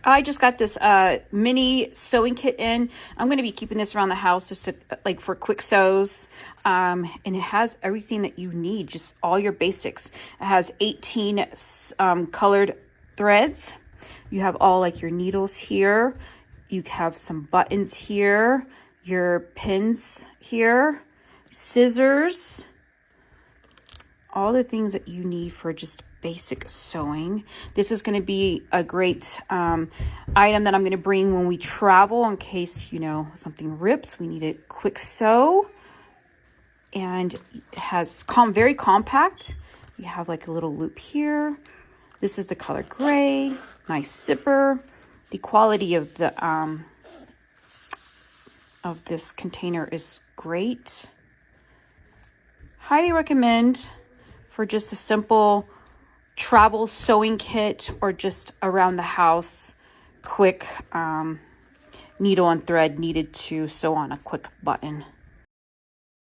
I just got this mini sewing kit in. I'm going to be keeping this around the house just to, like for quick sews. And it has everything that you need, just all your basics. It has 18 colored threads. You have all like your needles here. You have some buttons here, your pins here, scissors, all the things that you need for just basic sewing. This is going to be a great item that I'm going to bring when we travel in case, you know, something rips. We need a quick sew. And it has very compact. You have like a little loop here. This is the color gray. Nice zipper. The quality of the of this container is great. Highly recommend for just a simple travel sewing kit or just around the house, quick needle and thread needed to sew on a quick button.